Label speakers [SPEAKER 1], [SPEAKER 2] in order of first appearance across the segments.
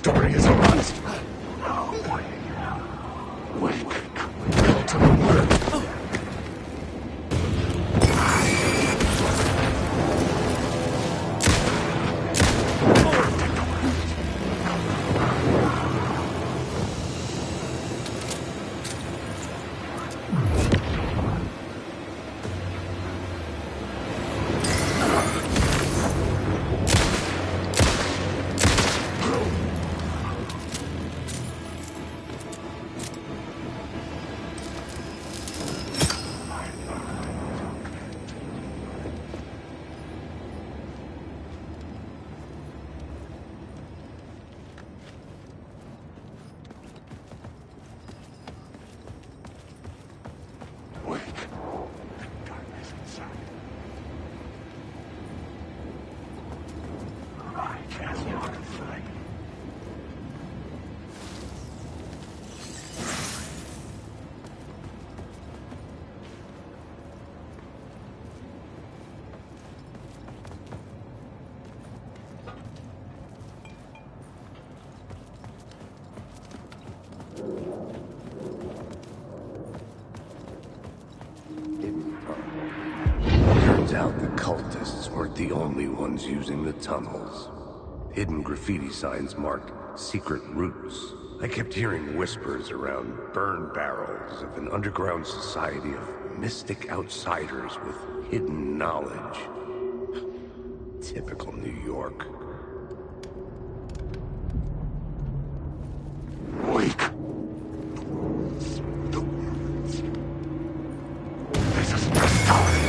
[SPEAKER 1] story is a rust. Wake. Call to the word.
[SPEAKER 2] Turns out the cultists weren't the only ones using the tunnels. Hidden graffiti signs marked secret routes. I kept hearing whispers around burn barrels of an underground society of mystic outsiders with hidden knowledge. Typical New York.
[SPEAKER 1] Wake. This is the start.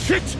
[SPEAKER 1] Shit!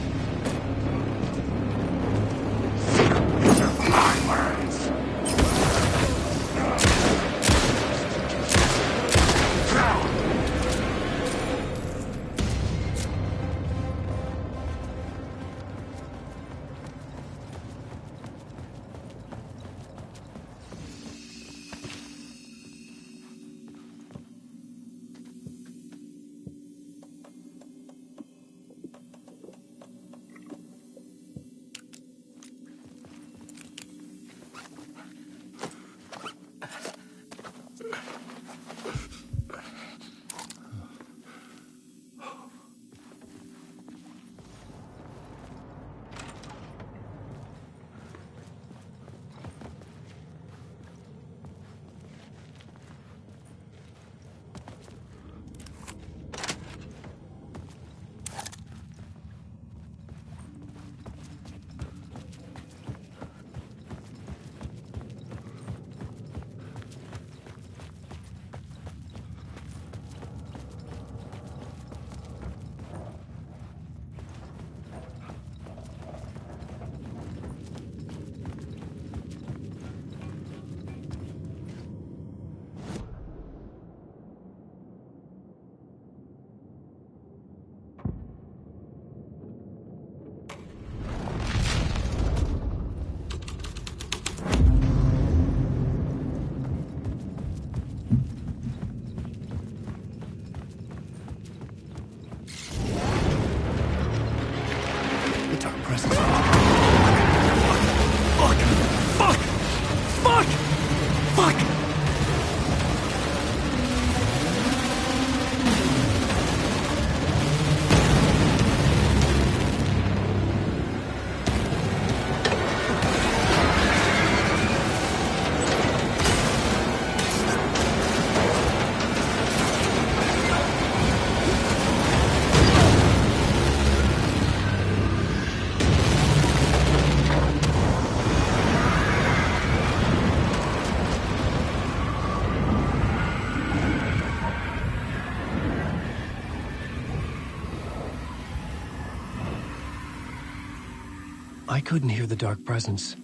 [SPEAKER 3] I couldn't hear the dark presence.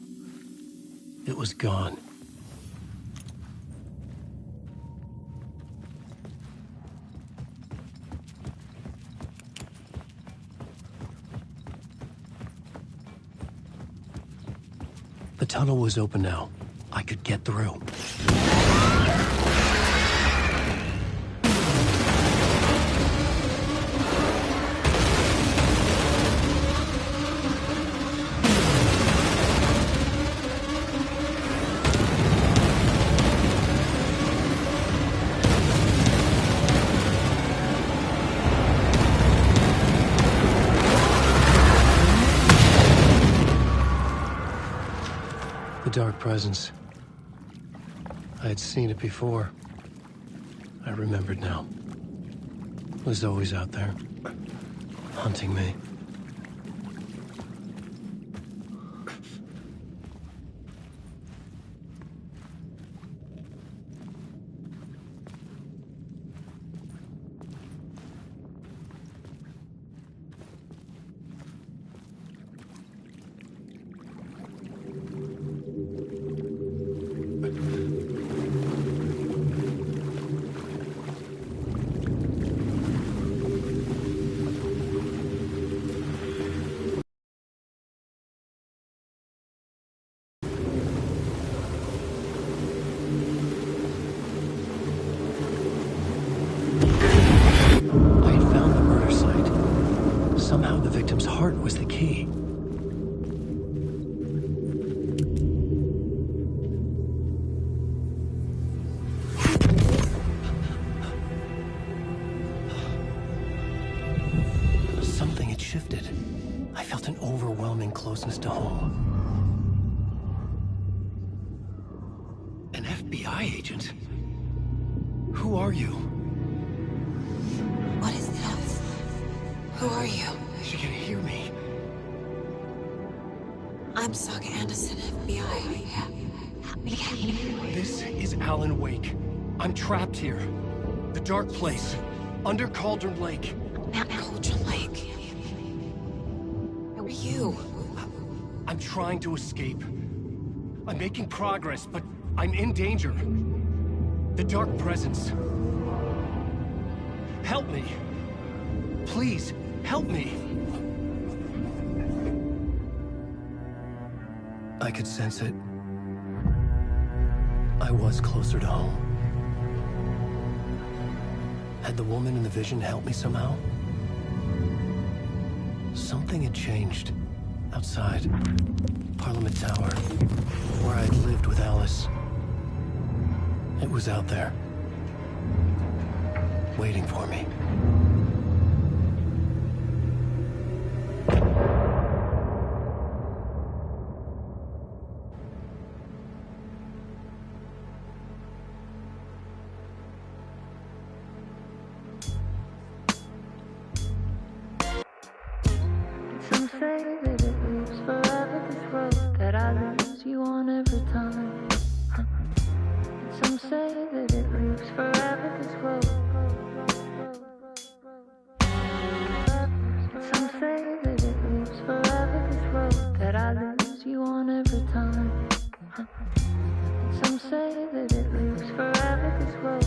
[SPEAKER 3] It was gone. The tunnel was open now. I could get through. Dark presence. I had seen it before. I remembered now. It was always out there, hunting me. Somehow the victim's heart was the key. Something had shifted. I felt an overwhelming closeness to home. An FBI agent. Who are you?
[SPEAKER 4] What is this? Who are you?
[SPEAKER 3] She can hear me.
[SPEAKER 4] I'm Saga Anderson, FBI.
[SPEAKER 3] This is Alan Wake. I'm trapped here. The dark place. Under Cauldron Lake.
[SPEAKER 4] Cauldron Lake. Who are you?
[SPEAKER 3] I'm trying to escape. I'm making progress, but I'm in danger. The Dark Presence. Help me. Please, help me. I could sense it. I was closer to home. Had the woman in the vision helped me somehow? Something had changed. Outside. Parliament Tower. Where I'd lived with Alice. It was out there. Waiting for me.
[SPEAKER 5] Some say that it lives forever, this road that I lose you on every time. And some say that it lives forever, this road. And some say that it lives forever, this road that I lose you on every time. And some say that it lives forever, this road.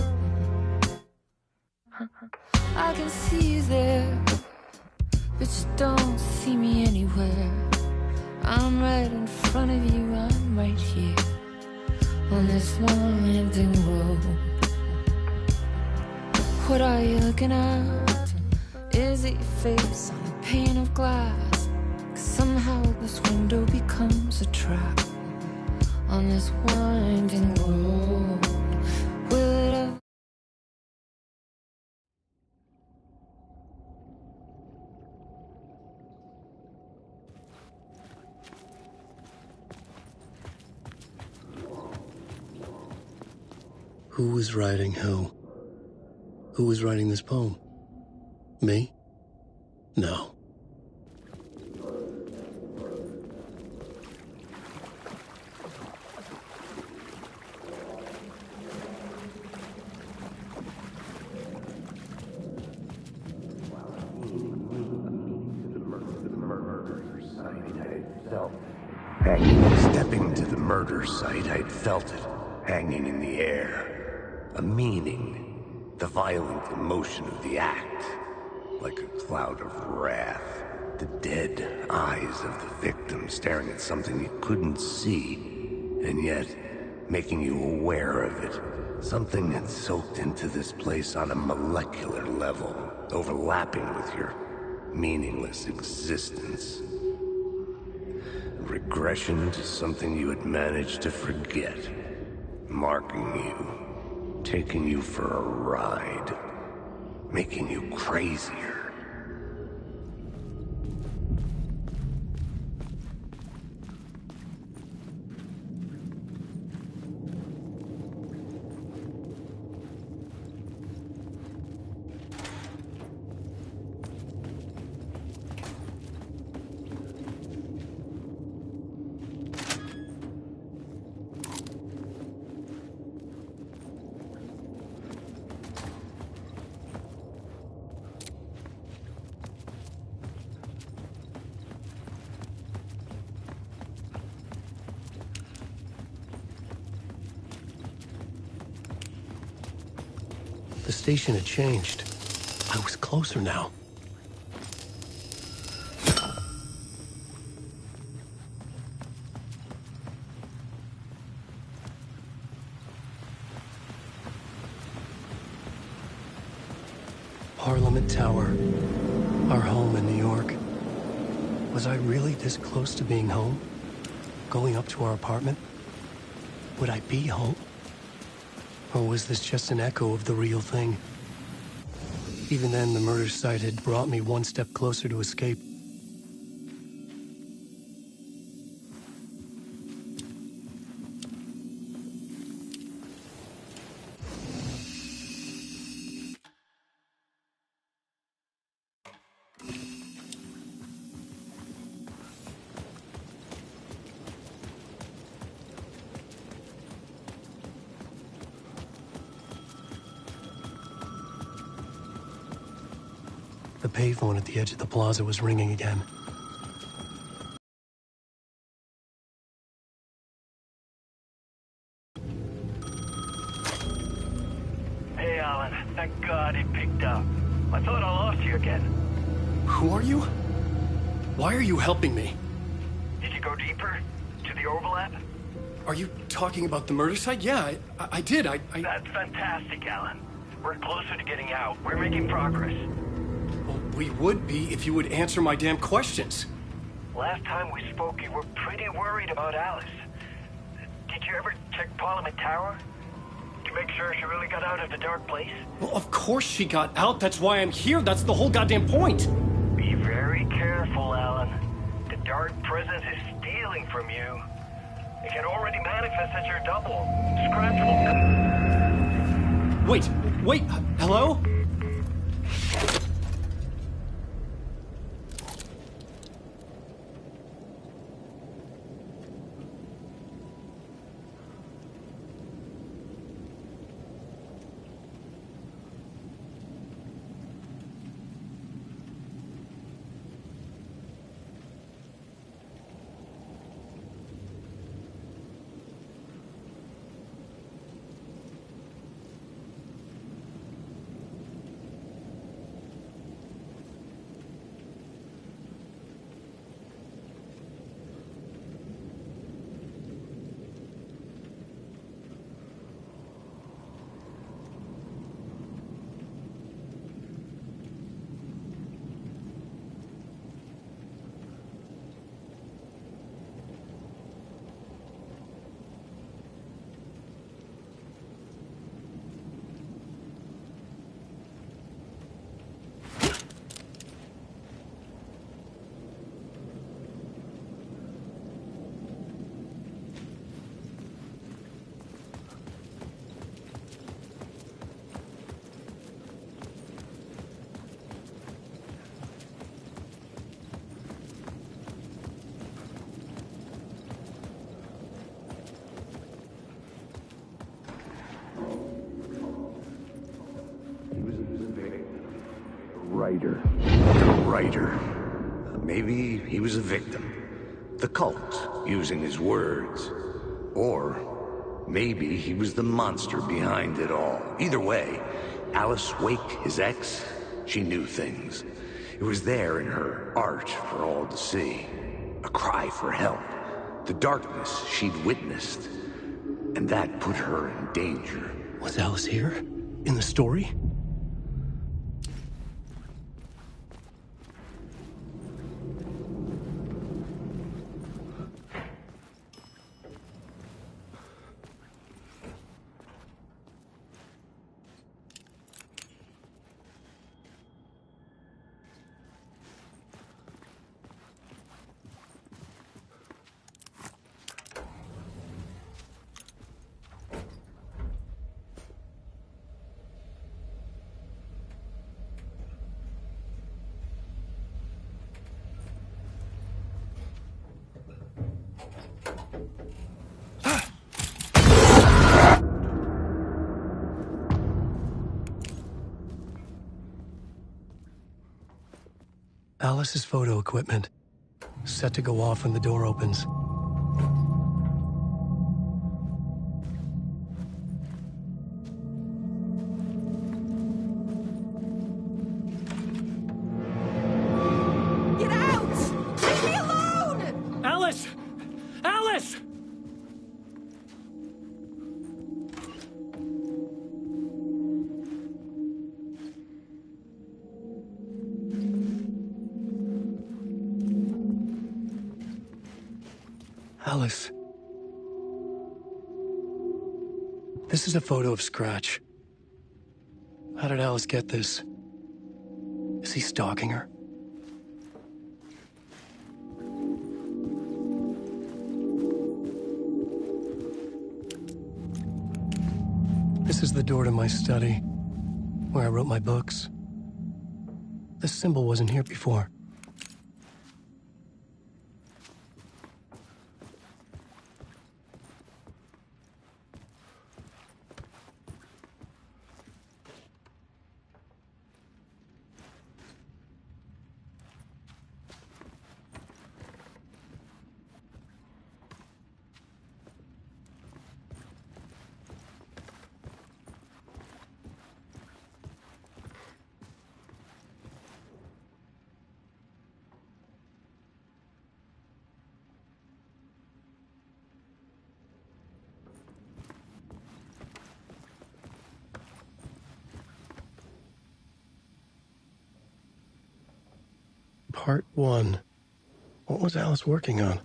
[SPEAKER 5] I can see you there, but you don't see me anywhere. I'm right in front of you, I'm right here on this winding road. What are you looking at? Is it your face on a pane of glass? 'Cause somehow this window becomes a trap on this winding road. Will it ever?
[SPEAKER 3] Who was writing who? Who was writing this poem? Me? No.
[SPEAKER 2] Stepping to the murder site, I'd felt it, hanging in the air. A meaning, the violent emotion of the act, like a cloud of wrath. The dead eyes of the victim staring at something you couldn't see, and yet making you aware of it. Something had soaked into this place on a molecular level, overlapping with your meaningless existence. Regression to something you had managed to forget. Marking you. Taking you for a ride. Making you crazier.
[SPEAKER 3] The station had changed. I was closer now. Parliament Tower. Our home in New York. Was I really this close to being home? Going up to our apartment? Would I be home? Or was this just an echo of the real thing? Even then, the murder site had brought me one step closer to escape. payphone at the edge of the plaza was ringing again.
[SPEAKER 6] Hey, Alan. Thank God it picked up. I thought I lost you again.
[SPEAKER 3] Who are you? Why are you helping me?
[SPEAKER 6] Did you go deeper? To the overlap?
[SPEAKER 3] Are you talking about the murder site? Yeah, I did.
[SPEAKER 6] That's fantastic, Alan. We're closer to getting out. We're making progress.
[SPEAKER 3] Well, we would be if you would answer my damn questions.
[SPEAKER 6] Last time we spoke, you were pretty worried about Alice. Did you ever check Parliament Tower? To make sure she really got out of the dark place?
[SPEAKER 3] Well, of course she got out. That's why I'm here. That's the whole goddamn point.
[SPEAKER 6] Be very careful, Alan. The dark presence is stealing from you. It can already manifest as your double. Scratch will...
[SPEAKER 3] Wait, hello?
[SPEAKER 2] Writer. Maybe he was a victim. The cult, using his words. Or maybe he was the monster behind it all. Either way, Alice Wake, his ex, she knew things. It was there in her art for all to see. A cry for help. The darkness she'd witnessed. And that put her in danger.
[SPEAKER 3] Was Alice here? In the story? Alice's photo equipment, set to go off when the door opens.
[SPEAKER 4] Get out! Leave me alone!
[SPEAKER 3] Alice! Alice! Alice. This is a photo of Scratch. How did Alice get this? Is he stalking her? This is the door to my study, where I wrote my books. This symbol wasn't here before. Part 1. What was Alice working on?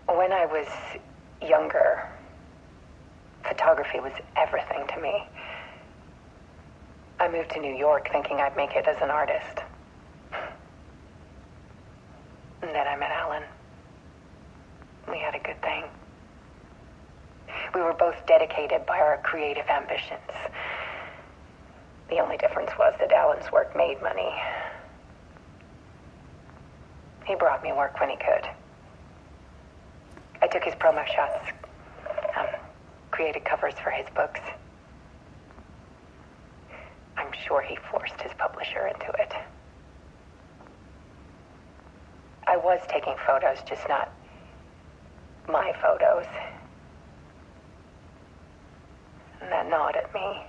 [SPEAKER 7] When I was younger, photography was everything to me. I moved to New York thinking I'd make it as an artist. And then I met Alan. We had a good thing. We were both dedicated by our creative ambitions. The only difference was that Alan's work made money. He brought me work when he could. I took his promo shots, created covers for his books. I'm sure he forced his publisher into it. I was taking photos, just not my photos. And that gnawed at me.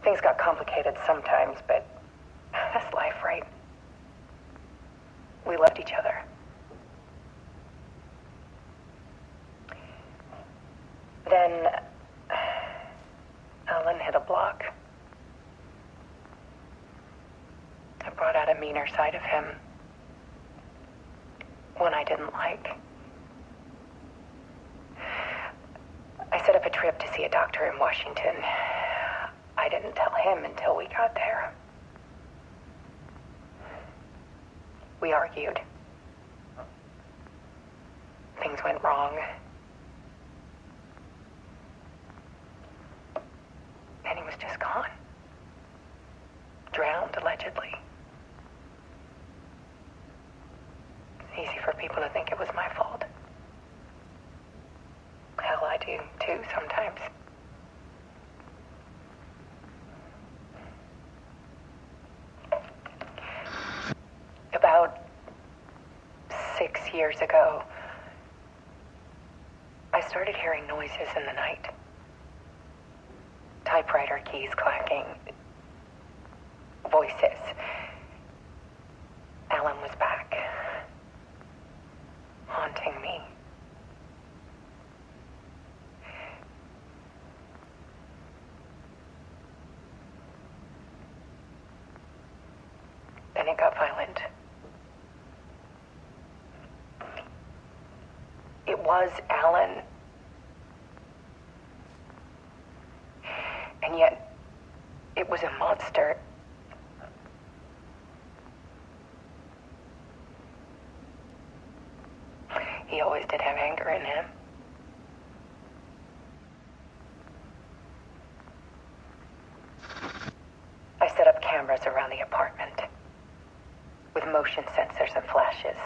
[SPEAKER 7] Things got complicated sometimes, but that's life, right? We loved each other. Then Alan hit a block. I brought out a meaner side of him. One I didn't like. I set up a trip to see a doctor in Washington. I didn't tell him until we got there. We argued. Things went wrong. And he was just gone. Drowned, allegedly. It's easy for people to think it was my fault. Hell, I do too sometimes. About 6 years ago, I started hearing noises in the night. Typewriter keys clacking. Voices. Alan was back. Haunting me. Then it got violent. It was Alan. And yet, it was a monster. He always did have anger in him. I set up cameras around the apartment with motion sensors and flashes.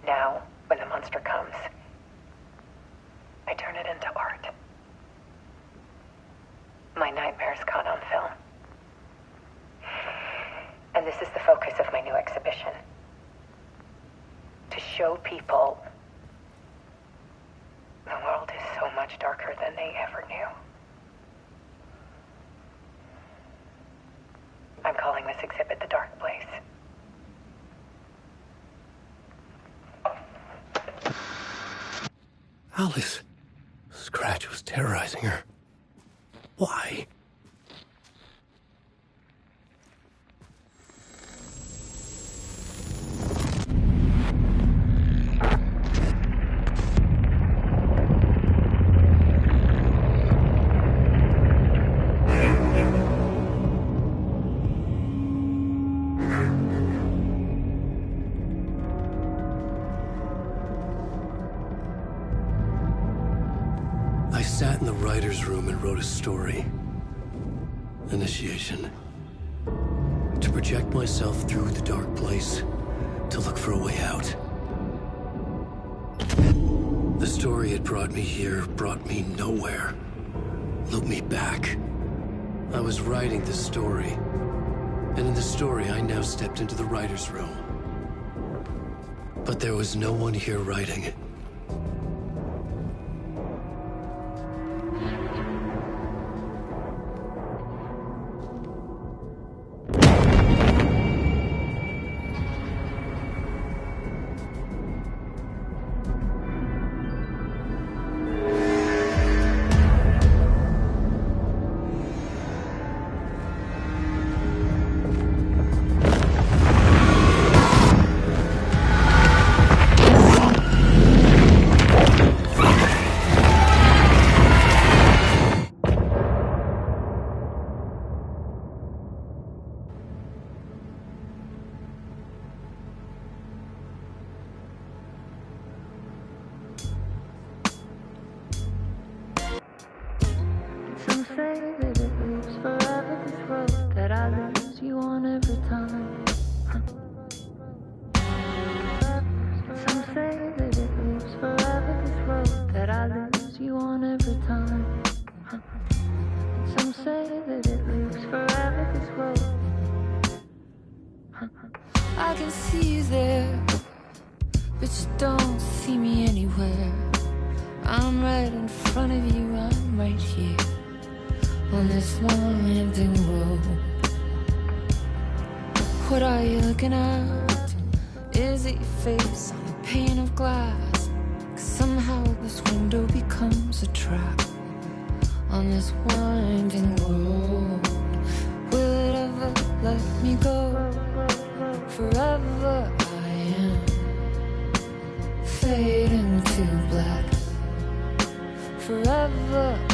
[SPEAKER 7] Now, when the monster comes, I turn it into art. My nightmares caught on film. And this is the focus of my new exhibition. To show people the world is so much darker than they ever knew. I'm calling this exhibit The Dark Place.
[SPEAKER 3] Alice. Scratch was terrorizing her. Why? I sat in the writer's room and wrote a story. Initiation. To project myself through the dark place, to look for a way out. The story had brought me here, brought me nowhere. Looped me back. I was writing the story. And in the story, I now stepped into the writer's room. But there was no one here writing it.
[SPEAKER 5] Some say that it lives forever, this road that I lose you on every time. Some say that it lives forever, this road that I lose you on every time. Some say that it lives forever, this road. I can see you there, but you don't see me anywhere. I'm right in front of you, I'm right here on this winding road. What are you looking at? Is it your face on a pane of glass? 'Cause somehow this window becomes a trap on this winding road. Will it ever let me go? Forever I am fading to black. Forever I am.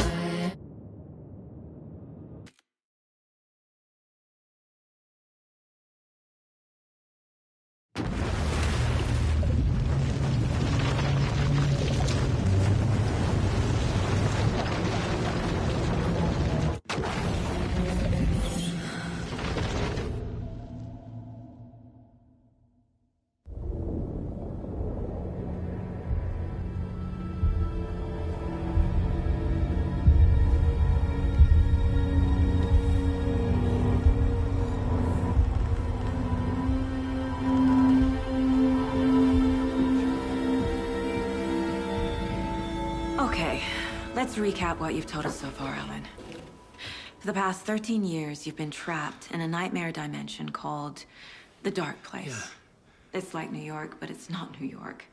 [SPEAKER 4] Okay, let's recap what you've told us so far, Alan. For the past 13 years, you've been trapped in a nightmare dimension called the Dark Place.
[SPEAKER 3] Yeah.
[SPEAKER 4] It's like New York, but it's not New York.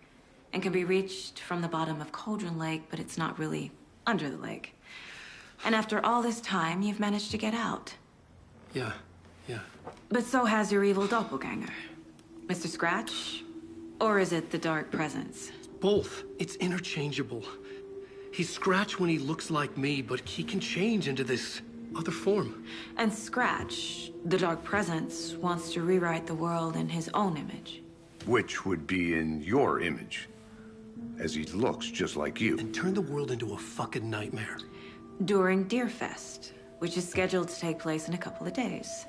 [SPEAKER 4] And can be reached from the bottom of Cauldron Lake, but it's not really under the lake. And after all this time, you've managed to get out.
[SPEAKER 3] Yeah.
[SPEAKER 4] But so has your evil doppelganger. Mr. Scratch? Or is it the Dark Presence?
[SPEAKER 3] Both. It's interchangeable. He's Scratch when he looks like me, but he can change into this other form.
[SPEAKER 4] And Scratch, the Dark Presence, wants to rewrite the world in his own image.
[SPEAKER 2] Which would be in your image, as he looks just like you.
[SPEAKER 3] And turn the world into a fucking nightmare.
[SPEAKER 4] During Deerfest, which is scheduled to take place in a couple of days.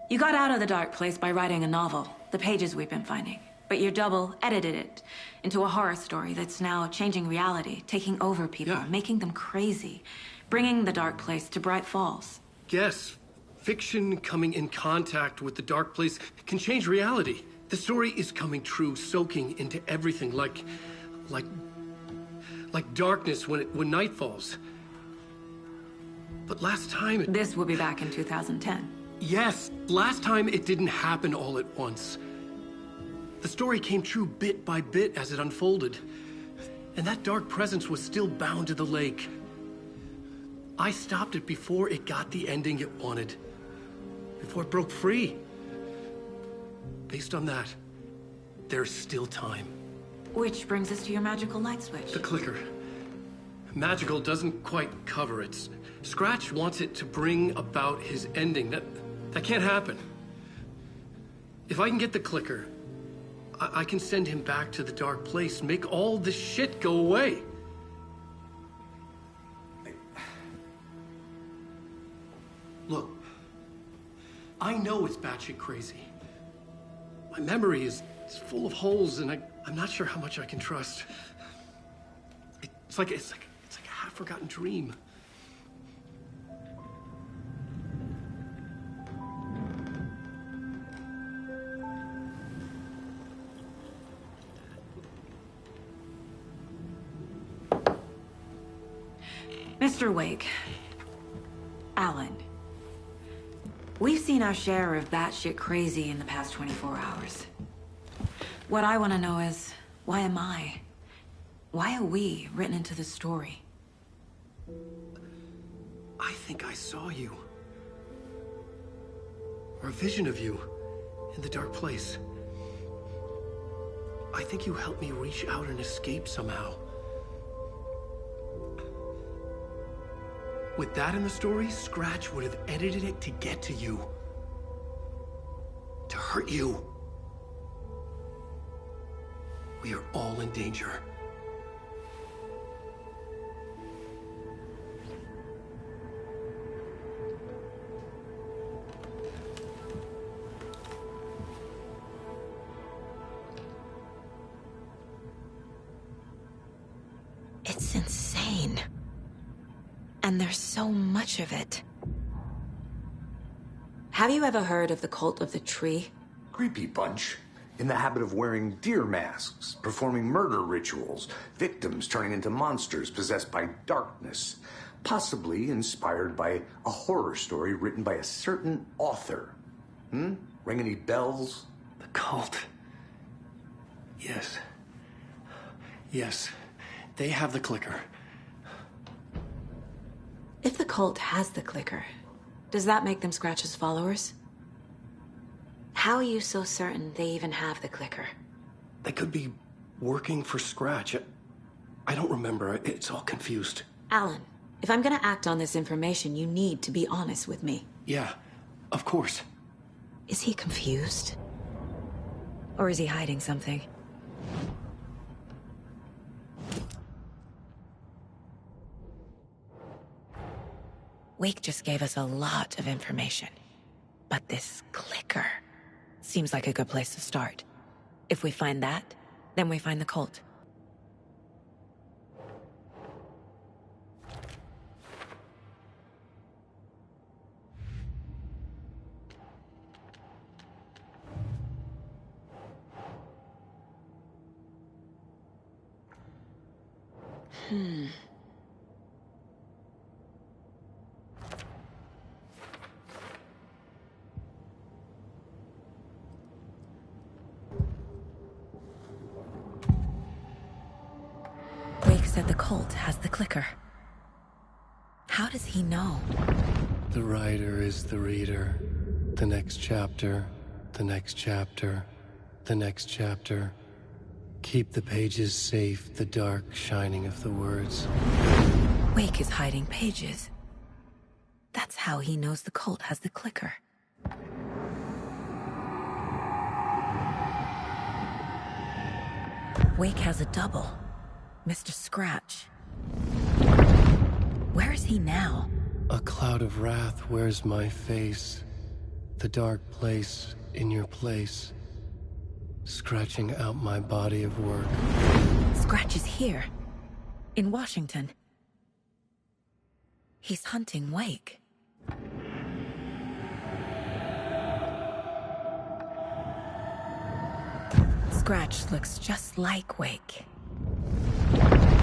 [SPEAKER 4] You got out of the Dark Place by writing a novel, the pages we've been finding. But your double edited it into a horror story that's now changing reality, taking over people,
[SPEAKER 3] Yeah.
[SPEAKER 4] making them crazy, bringing the Dark Place to Bright Falls.
[SPEAKER 3] Yes, fiction coming in contact with the Dark Place can change reality. The story is coming true, soaking into everything, like darkness when night falls. But last time
[SPEAKER 4] This will be back in 2010.
[SPEAKER 3] Yes, last time it didn't happen all at once. The story came true bit by bit as it unfolded. And that dark presence was still bound to the lake. I stopped it before it got the ending it wanted. Before it broke free. Based on that, there's still time.
[SPEAKER 4] Which brings us to your magical light switch.
[SPEAKER 3] The clicker. Magical doesn't quite cover it. Scratch wants it to bring about his ending. That can't happen. If I can get the clicker, I can send him back to the Dark Place, make all this shit go away. Look, I know it's batshit crazy. My memory is full of holes, and I'm not sure how much I can trust. It's like a half-forgotten dream.
[SPEAKER 4] Mr. Wake. Alan. We've seen our share of batshit crazy in the past 24 hours. What I want to know is, why am I? Why are we written into the story?
[SPEAKER 3] I think I saw you. Or a vision of you in the dark place. I think you helped me reach out and escape somehow. With that in the story, Scratch would have edited it to get to you. To hurt you. We are all in danger.
[SPEAKER 4] It's insane. And there's so much of it. Have you ever heard of the Cult of the Tree?
[SPEAKER 1] Creepy bunch. In the habit of wearing deer masks, performing murder rituals, victims turning into monsters possessed by darkness, possibly inspired by a horror story written by a certain author. Ring any bells?
[SPEAKER 3] The cult. Yes. Yes. They have the clicker.
[SPEAKER 4] If the cult has the clicker, does that make them Scratch's followers? How are you so certain they even have the clicker?
[SPEAKER 3] They could be working for Scratch. I don't remember. It's all confused.
[SPEAKER 4] Alan, if I'm gonna act on this information, you need to be honest with me.
[SPEAKER 3] Yeah, of course.
[SPEAKER 4] Is he confused? Or is he hiding something? Wake just gave us a lot of information. But this clicker seems like a good place to start. If we find that, then we find the cult. Wake said the cult has the clicker. How does he know?
[SPEAKER 3] The writer is the reader. The next chapter, the next chapter, the next chapter. Keep the pages safe, the dark shining of the words.
[SPEAKER 4] Wake is hiding pages. That's how he knows the cult has the clicker. Wake has a double. Mr. Scratch. Where is he now?
[SPEAKER 3] A cloud of wrath wears my face. The dark place in your place. Scratching out my body of work.
[SPEAKER 4] Scratch is here. In Washington. He's hunting Wake. Scratch looks just like Wake.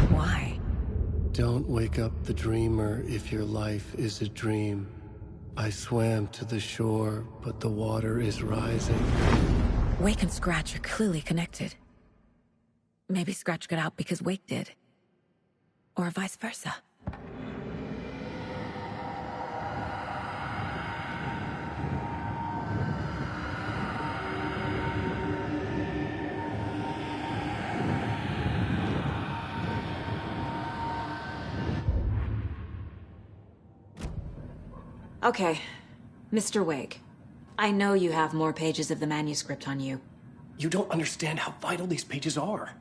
[SPEAKER 4] Why?
[SPEAKER 3] Don't wake up the dreamer if your life is a dream. I swam to the shore, but the water is rising.
[SPEAKER 4] Wake and Scratch are clearly connected. Maybe Scratch got out because Wake did. Or vice versa. Okay, Mr. Wake. I know you have more pages of the manuscript on you.
[SPEAKER 3] You don't understand how vital these pages are.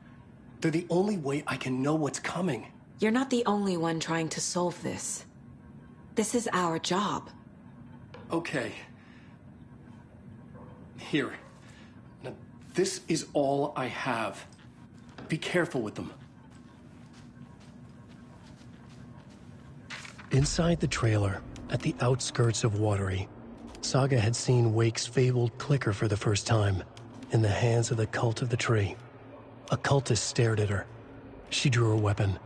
[SPEAKER 3] They're the only way I can know what's coming.
[SPEAKER 4] You're not the only one trying to solve this. This is our job.
[SPEAKER 3] Okay. Here. Now, this is all I have. Be careful with them. Inside the trailer, at the outskirts of Watery, Saga had seen Wake's fabled clicker for the first time, in the hands of the Cult of the Tree. A cultist stared at her. She drew her weapon.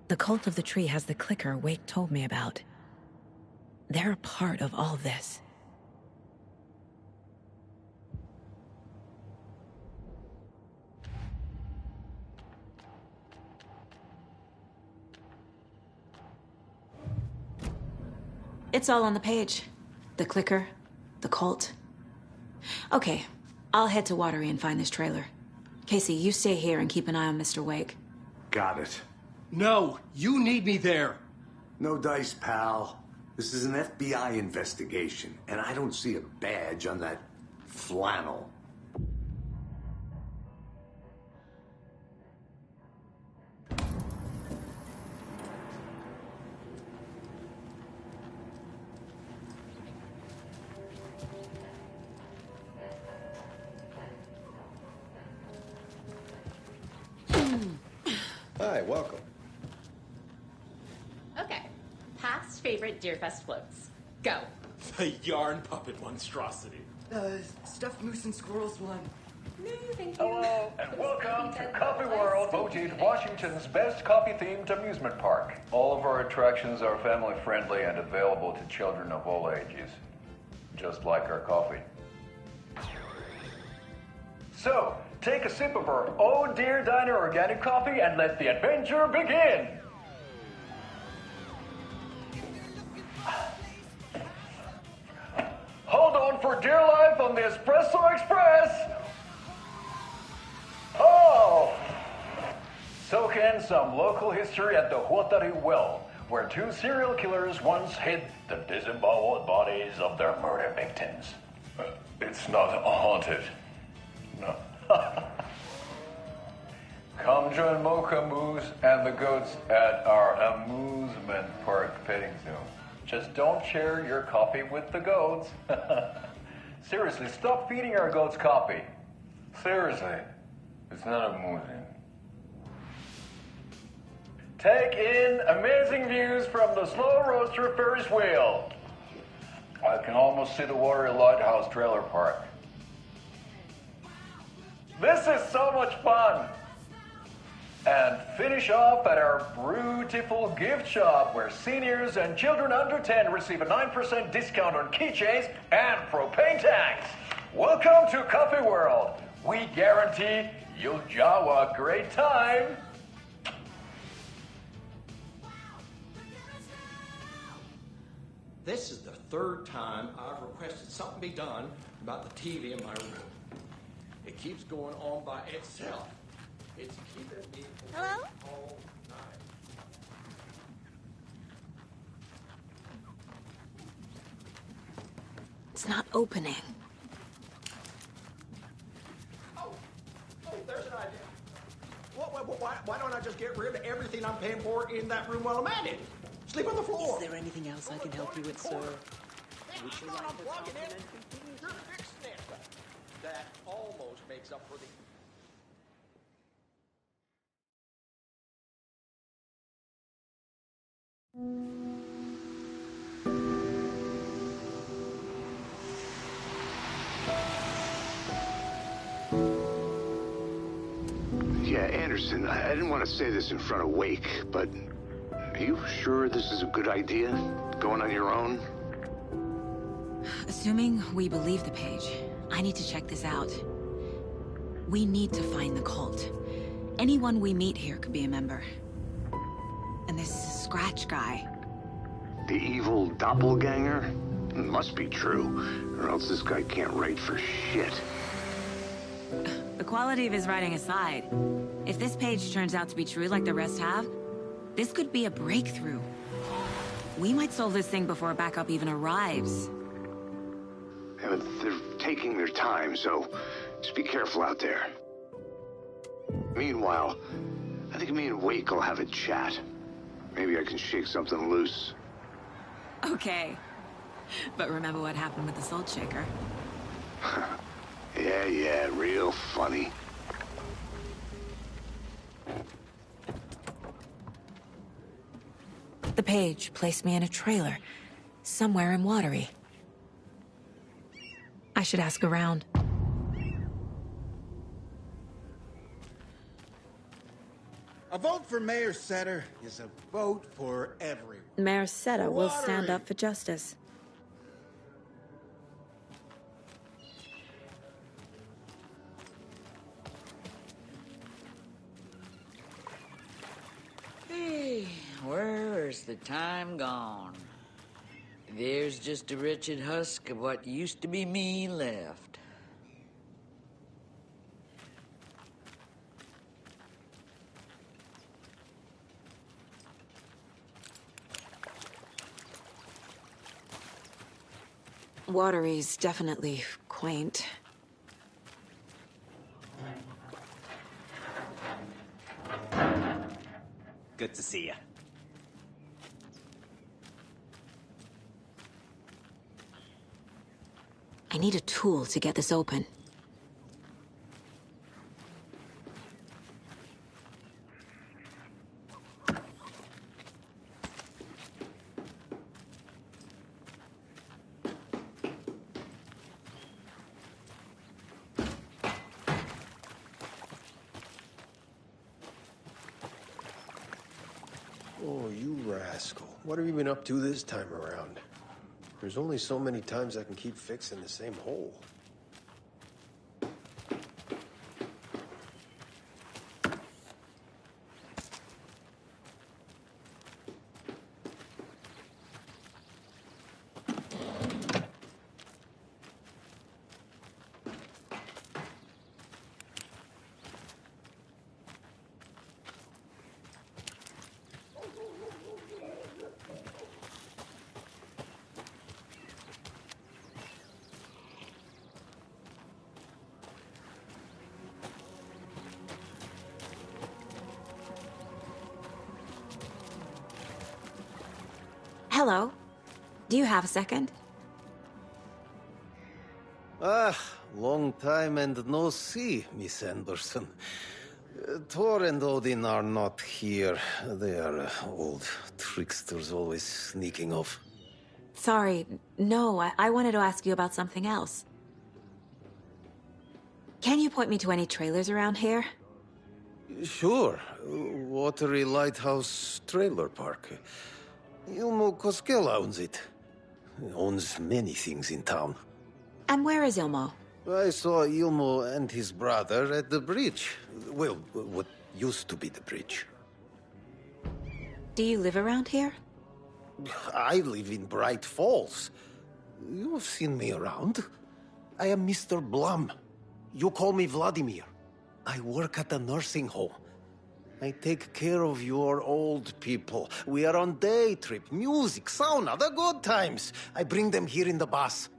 [SPEAKER 4] The Cult of the Tree has the clicker Wake told me about. They're a part of all this. It's all on the page. The clicker, the cult. Okay, I'll head to Watery and find this trailer. Casey, you stay here and keep an eye on Mr. Wake.
[SPEAKER 1] Got it.
[SPEAKER 3] No, you need me there.
[SPEAKER 1] No dice, pal. This is an FBI investigation, and I don't see a badge on that flannel.
[SPEAKER 8] Hi, welcome.
[SPEAKER 9] Okay. Past favorite Deerfest floats. Go.
[SPEAKER 10] The yarn puppet monstrosity.
[SPEAKER 11] Stuffed moose and squirrels one.
[SPEAKER 9] No, thank you.
[SPEAKER 12] Hello, and welcome to Coffee World, voted Washington's best coffee-themed amusement park. All of our attractions are family-friendly and available to children of all ages, just like our coffee. So, take a sip of our Oh Dear Diner organic coffee and let the adventure begin! Hold on for dear life on the Espresso Express! Oh! Soak in some local history at the Huatari Well, where two serial killers once hid the disemboweled bodies of their murder victims. It's not haunted. No. Come join Mocha Moose and the goats at our amusement park petting zoo. Just don't share your coffee with the goats. Seriously, stop feeding our goats coffee. Seriously, it's not amusing. Take in amazing views from the Slow Roaster Ferris wheel. I can almost see the Watery Lighthouse trailer park. This is so much fun! And finish off at our beautiful gift shop where seniors and children under 10 receive a 9% discount on keychains and propane tanks. Welcome to Coffee World. We guarantee you'll jaw a great time.
[SPEAKER 8] This is the third time I've requested something be done about the TV in my room. It keeps going on by itself. It's keeping me
[SPEAKER 9] Hello?
[SPEAKER 8] all night.
[SPEAKER 4] It's not opening.
[SPEAKER 8] Oh, there's an idea. Why don't I just get rid of everything I'm paying for in that room while I'm at it? Sleep on the floor.
[SPEAKER 11] Is there anything else I can help you with, sir?
[SPEAKER 8] Would you like unplug it? You're fixing it. That almost makes up for the...
[SPEAKER 1] Yeah, Anderson, I didn't want to say this in front of Wake, but are you sure this is a good idea? Going on your own?
[SPEAKER 4] Assuming we believe the page, I need to check this out. We need to find the cult. Anyone we meet here could be a member. And this Scratch guy.
[SPEAKER 1] The evil doppelganger? Must be true, or else this guy can't write for shit.
[SPEAKER 4] The quality of his writing aside, if this page turns out to be true like the rest have, this could be a breakthrough. We might solve this thing before backup even arrives.
[SPEAKER 1] Yeah, but they're taking their time, so just be careful out there. Meanwhile, I think me and Wake will have a chat. Maybe I can shake something loose.
[SPEAKER 4] Okay. But remember what happened with the Salt Shaker?
[SPEAKER 1] Yeah, real funny.
[SPEAKER 4] The page placed me in a trailer, somewhere in Watery. I should ask around.
[SPEAKER 13] vote for Mayor Setter is a vote for everyone.
[SPEAKER 4] Mayor Seta will stand
[SPEAKER 13] Watery.
[SPEAKER 4] up for justice.
[SPEAKER 14] Hey, where's the time gone? There's just a wretched husk of what used to be me left.
[SPEAKER 4] Watery's definitely quaint.
[SPEAKER 15] Good to see you.
[SPEAKER 4] I need a tool to get this open.
[SPEAKER 2] Oh, you rascal. What have you been up to this time around? There's only so many times I can keep fixing the same hole.
[SPEAKER 4] Hello. Do you have a second?
[SPEAKER 16] Ah, long time and no see, Miss Anderson. Thor and Odin are not here. They are old tricksters always sneaking off.
[SPEAKER 4] Sorry. No, I wanted to ask you about something else. Can you point me to any trailers around here?
[SPEAKER 16] Sure. Watery Lighthouse Trailer Park. Ilmo Koskela owns it. Owns many things in town.
[SPEAKER 4] And where is Ilmo?
[SPEAKER 16] I saw Ilmo and his brother at the bridge. Well, what used to be the bridge.
[SPEAKER 4] Do you live around here?
[SPEAKER 16] I live in Bright Falls. You've seen me around. I am Mr. Blum. You call me Vladimir. I work at a nursing home. I take care of your old people. We are on day trip, music, sauna, the good times. I bring them here in the bus.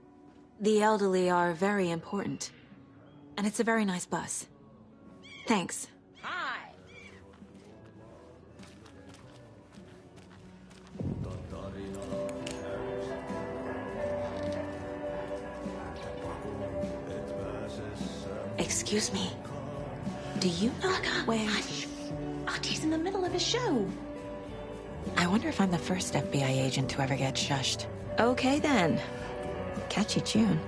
[SPEAKER 4] The elderly are very important. And it's a very nice bus. Thanks.
[SPEAKER 14] Hi!
[SPEAKER 4] Excuse me. Do you know where...
[SPEAKER 9] Artie's in the middle of a show.
[SPEAKER 4] I wonder if I'm the first FBI agent to ever get shushed. Okay then. Catchy tune.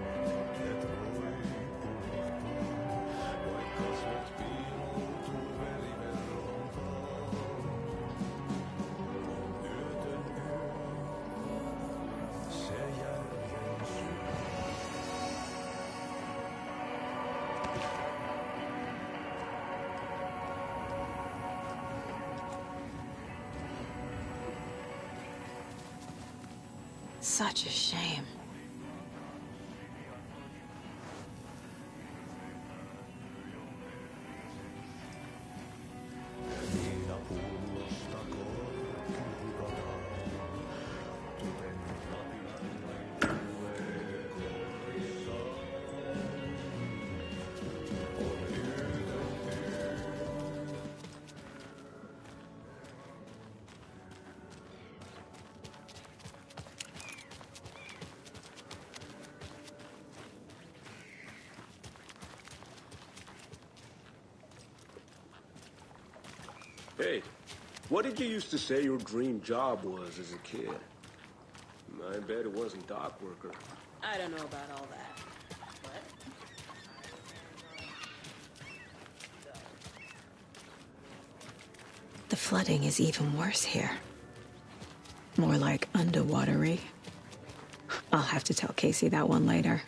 [SPEAKER 4] Such a shame.
[SPEAKER 17] Hey, what did you used to say your dream job was as a kid? I bet it wasn't dock worker.
[SPEAKER 11] I don't know about all that. What?
[SPEAKER 4] The flooding is even worse here. More like underwatery. I'll have to tell Casey that one later.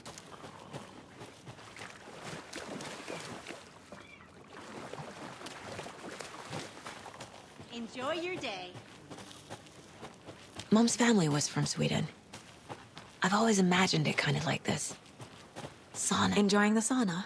[SPEAKER 9] Enjoy your day.
[SPEAKER 4] Mom's family was from Sweden. I've always imagined it kind of like this. Sauna. Enjoying the sauna?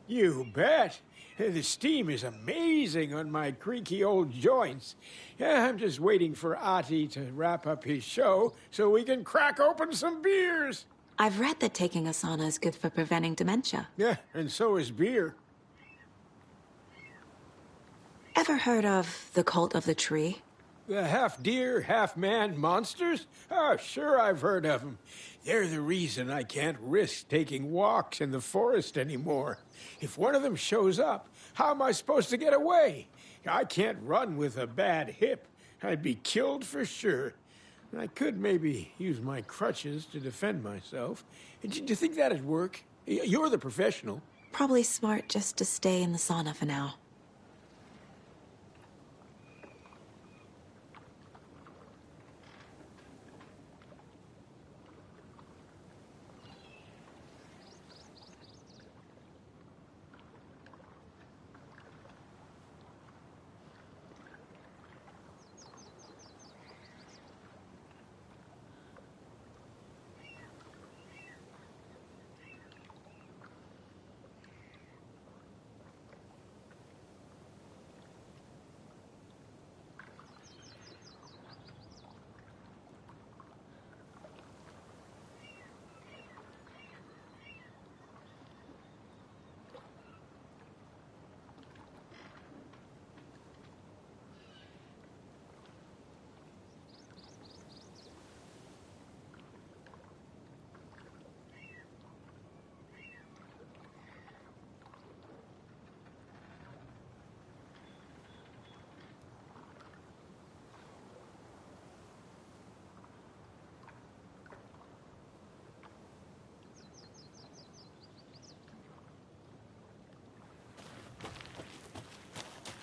[SPEAKER 15] You bet. The steam is amazing on my creaky old joints. Yeah, I'm just waiting for Ati to wrap up his show so we can crack open some beers.
[SPEAKER 4] I've read that taking a sauna is good for preventing dementia.
[SPEAKER 15] Yeah, and so is beer.
[SPEAKER 4] Ever heard of the Cult of the Tree?
[SPEAKER 15] The half-deer, half-man monsters? Oh, sure I've heard of them. They're the reason I can't risk taking walks in the forest anymore. If one of them shows up, how am I supposed to get away? I can't run with a bad hip. I'd be killed for sure. I could maybe use my crutches to defend myself. Do you think that'd work? You're the professional.
[SPEAKER 4] Probably smart just to stay in the sauna for now.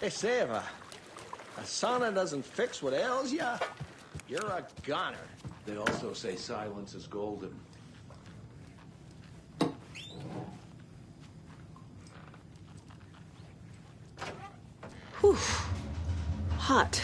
[SPEAKER 8] Hey, Sarah, a sauna doesn't fix what ails ya? You're a goner.
[SPEAKER 18] They also say silence is golden.
[SPEAKER 4] Whew. Hot.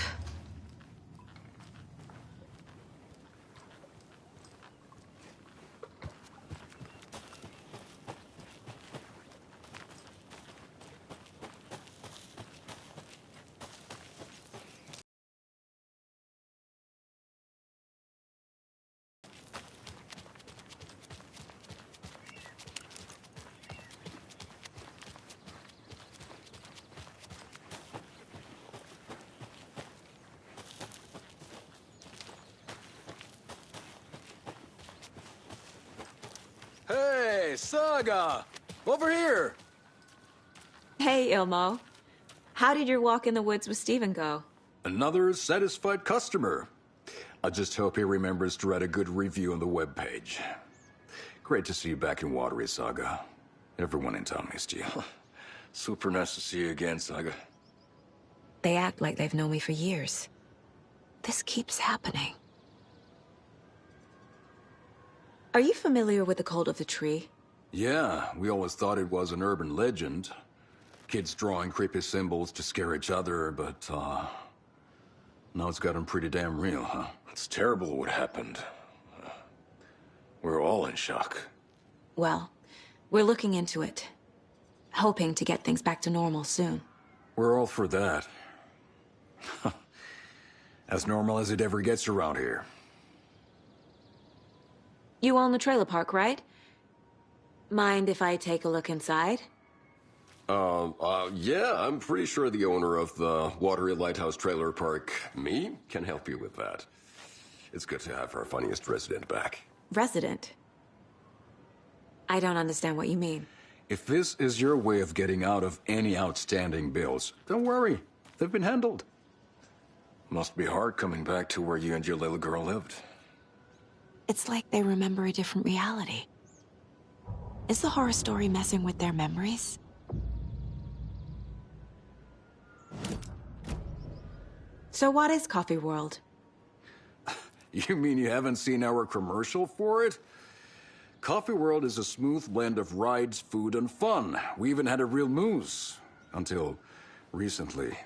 [SPEAKER 12] Hey, Saga! Over here!
[SPEAKER 4] Hey, Ilmo. How did your walk in the woods with Steven go?
[SPEAKER 12] Another satisfied customer. I just hope he remembers to write a good review on the webpage. Great to see you back in Watery, Saga. Everyone in town missed you. Super nice to see you again, Saga.
[SPEAKER 4] They act like they've known me for years. This keeps happening. Are you familiar with the Cult of the Tree?
[SPEAKER 12] Yeah, we always thought it was an urban legend. Kids drawing creepy symbols to scare each other, but, now it's gotten pretty damn real, huh? It's terrible what happened. We're all in shock.
[SPEAKER 4] Well, we're looking into it. Hoping to get things back to normal soon.
[SPEAKER 12] We're all for that. As normal as it ever gets around here.
[SPEAKER 4] You own the trailer park, right? Mind if I take a look inside?
[SPEAKER 2] Yeah, I'm pretty sure the owner of the Watery Lighthouse Trailer Park, me, can help you with that. It's good to have our funniest resident back.
[SPEAKER 4] Resident? I don't understand what you mean.
[SPEAKER 12] If this is your way of getting out of any outstanding bills, don't worry. They've been handled. Must be hard coming back to where you and your little girl lived.
[SPEAKER 4] It's like they remember a different reality. Is the horror story messing with their memories?
[SPEAKER 19] So what is Coffee World?
[SPEAKER 20] You mean you haven't seen our commercial for it? Coffee World is a smooth blend of rides, food, and fun. We even had a real moose. Until recently.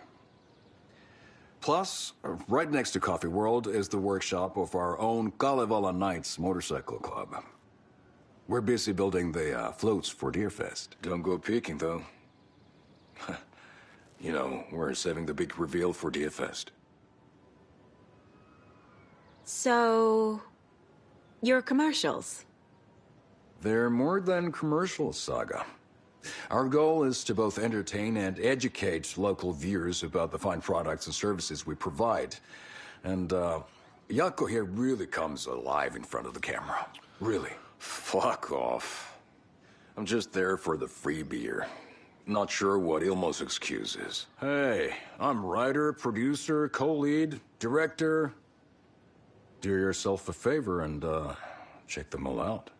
[SPEAKER 20] Plus, right next to Coffee World is the workshop of our own Kalevala Knights Motorcycle Club. We're busy building the floats for Deerfest. Don't go peeking, though. You know, we're saving the big reveal for Deerfest.
[SPEAKER 19] So... your commercials?
[SPEAKER 20] They're more than commercials, Saga. Our goal is to both entertain and educate local viewers about the fine products and services we provide. And, Jaakko here really comes alive in front of the camera. Really. Fuck off. I'm just there for the free beer. Not sure what Ilmo's excuse is. Hey, I'm writer, producer, co-lead, director. Do yourself a favor and, check them all out.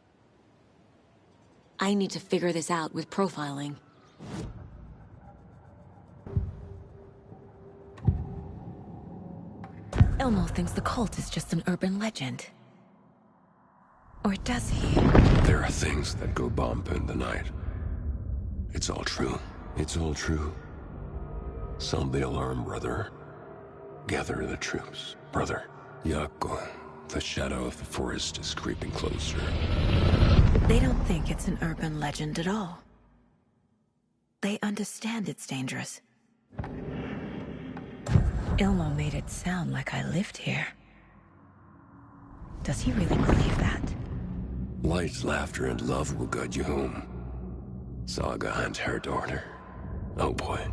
[SPEAKER 19] I need to figure this out with profiling. Ilmo thinks the cult is just an urban legend. Or does he?
[SPEAKER 2] There are things that go bump in the night. It's all true. It's all true. Sound the alarm, brother. Gather the troops, brother. Jaakko, the shadow of the forest is creeping closer.
[SPEAKER 19] They don't think it's an urban legend at all. They understand it's dangerous. Ilmo made it sound like I lived here. Does he really believe that?
[SPEAKER 2] Light, laughter, and love will guide you home. Saga and her daughter. Oh boy.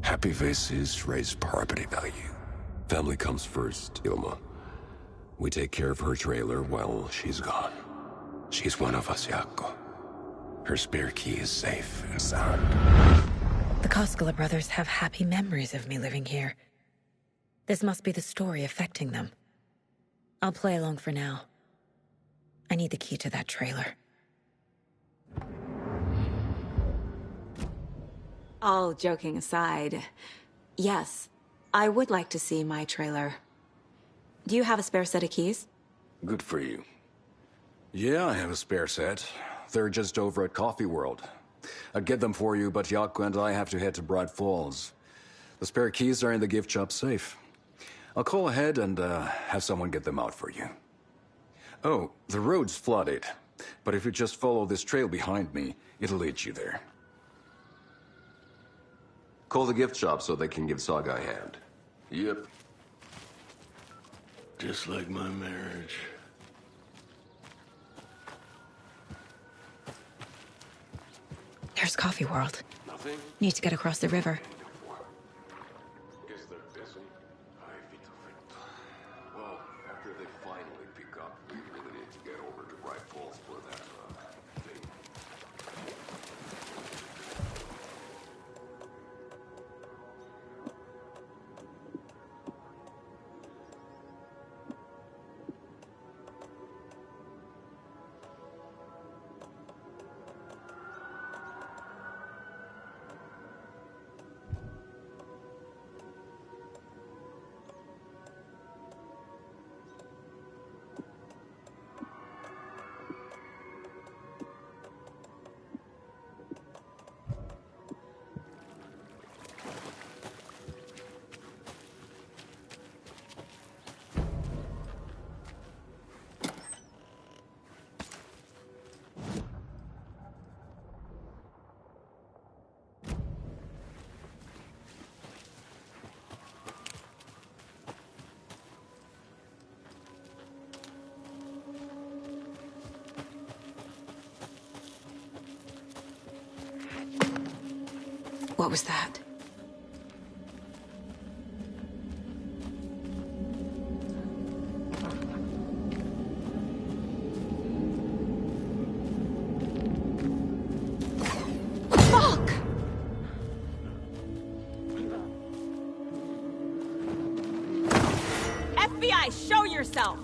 [SPEAKER 2] Happy faces raise property value. Family comes first, Ilmo. We take care of her trailer while she's gone. She's one of us, Jaakko. Her spare key is safe and sound.
[SPEAKER 19] The Koskela brothers have happy memories of me living here. This must be the story affecting them. I'll play along for now. I need the key to that trailer. All joking aside, yes, I would like to see my trailer. Do you have a spare set of keys?
[SPEAKER 20] Good for you. Yeah, I have a spare set. They're just over at Coffee World. I'd get them for you, but Jaakko and I have to head to Bright Falls. The spare keys are in the gift shop safe. I'll call ahead and have someone get them out for you. Oh, the road's flooded, but if you just follow this trail behind me, it'll lead you there.
[SPEAKER 2] Call the gift shop so they can give Saga a hand.
[SPEAKER 17] Yep. Just like my marriage.
[SPEAKER 19] There's Coffee World.
[SPEAKER 2] Nothing?
[SPEAKER 19] Need to get across the river.
[SPEAKER 2] Guess they're busy. Well, after they finally pick up, we really need to get over to Bright Falls for that, thing.
[SPEAKER 19] What was that? Fuck! FBI, show yourself!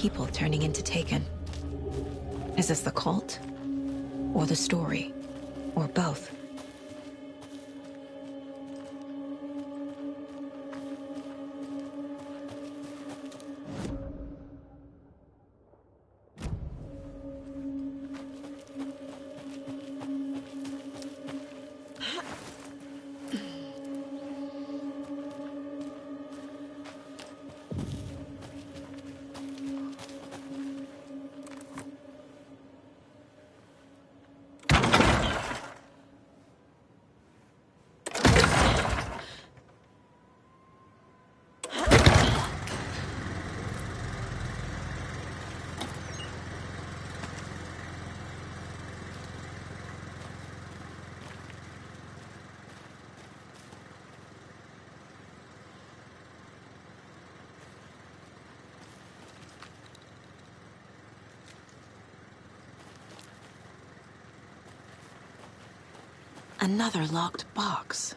[SPEAKER 19] people turning into Taken. Is this the cult? Or the story? Or both? Another locked box.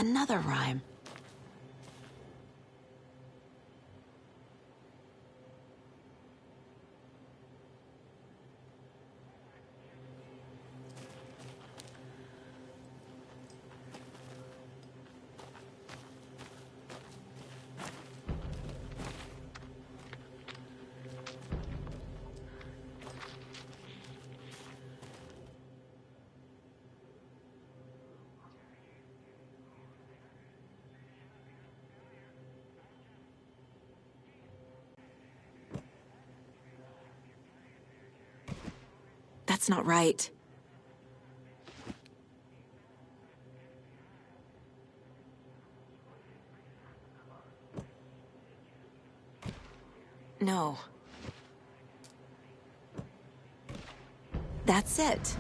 [SPEAKER 19] Another rhyme. That's not right. No. That's it.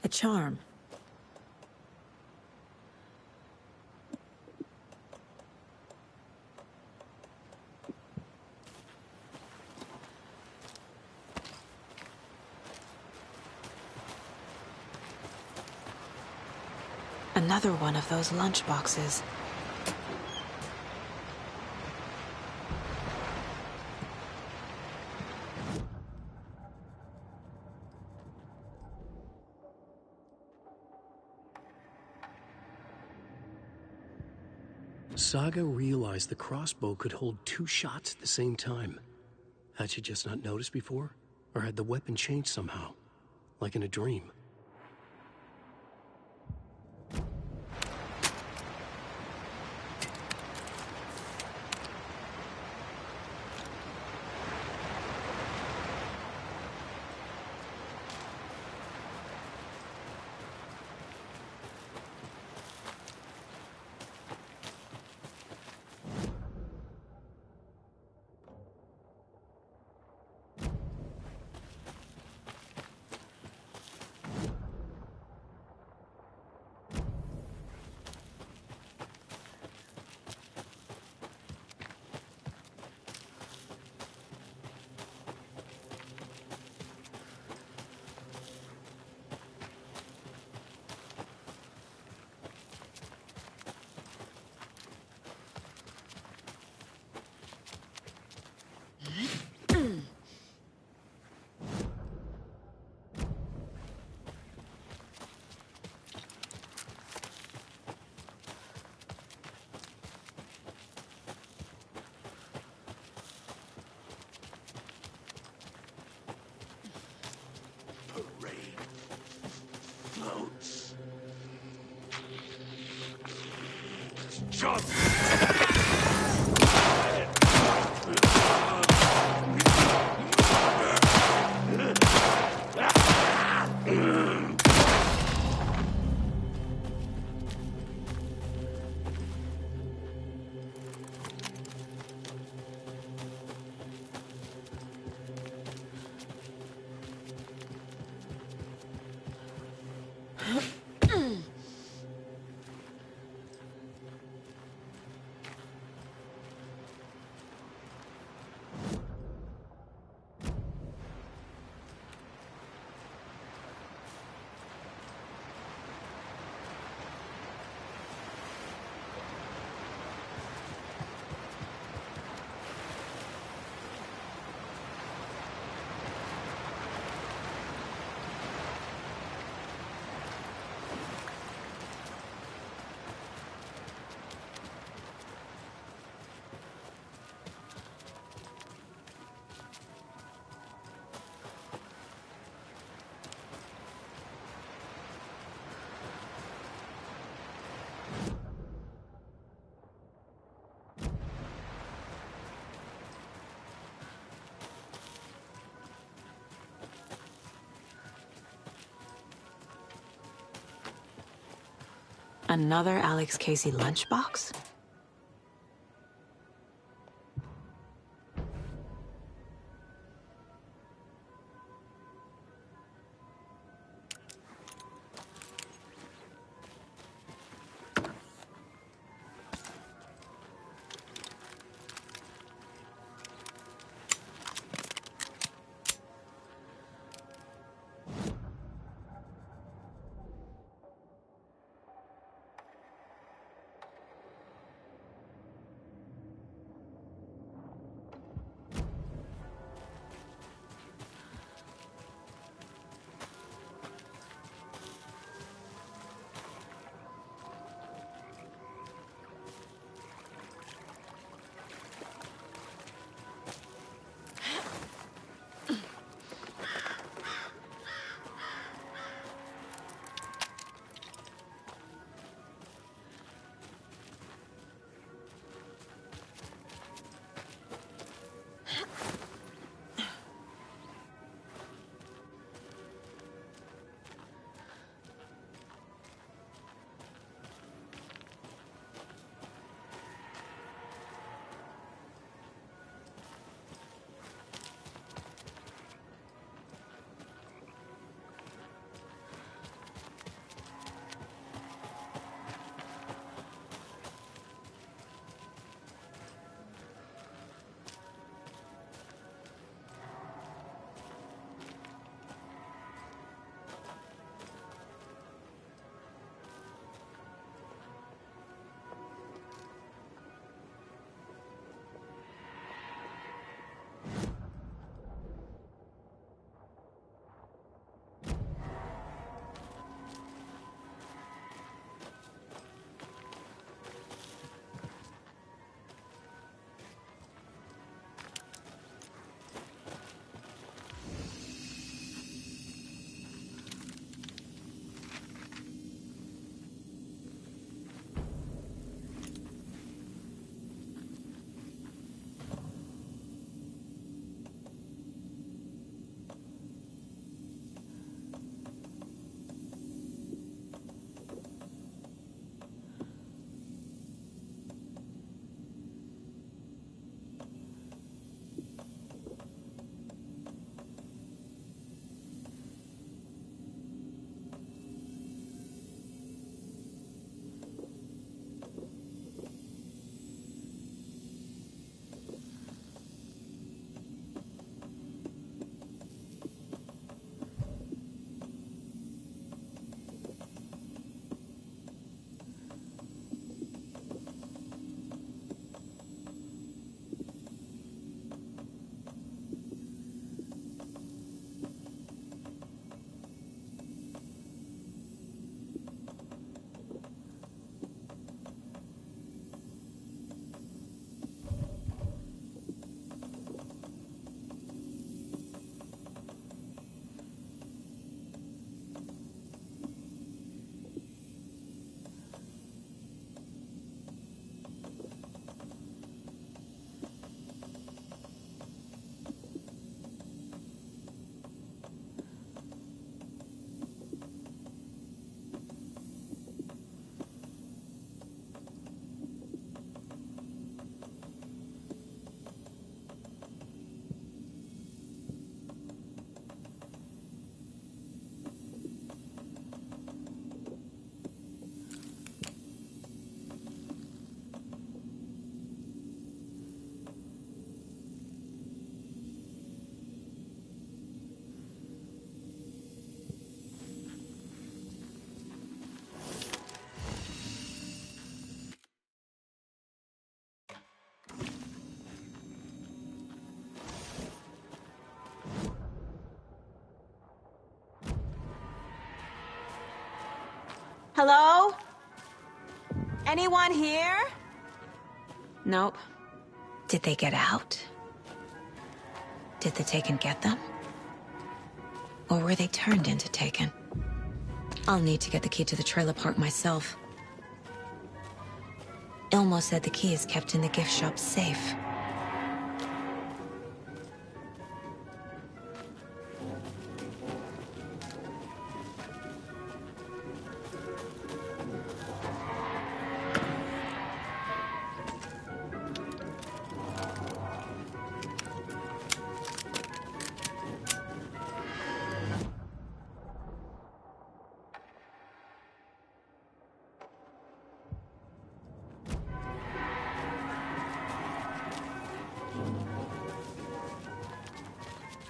[SPEAKER 19] A charm. Another one of those lunch boxes.
[SPEAKER 3] Saga realized the crossbow could hold 2 shots at the same time. Had she just not noticed before? Or had the weapon changed somehow? Like in a dream?
[SPEAKER 4] Another Alex Casey lunchbox? Hello? Anyone here? Nope.
[SPEAKER 19] Did they get out? Did the Taken get them? Or were they turned into Taken? I'll need to get the key to the trailer park myself. Ilmo said the key is kept in the gift shop safe.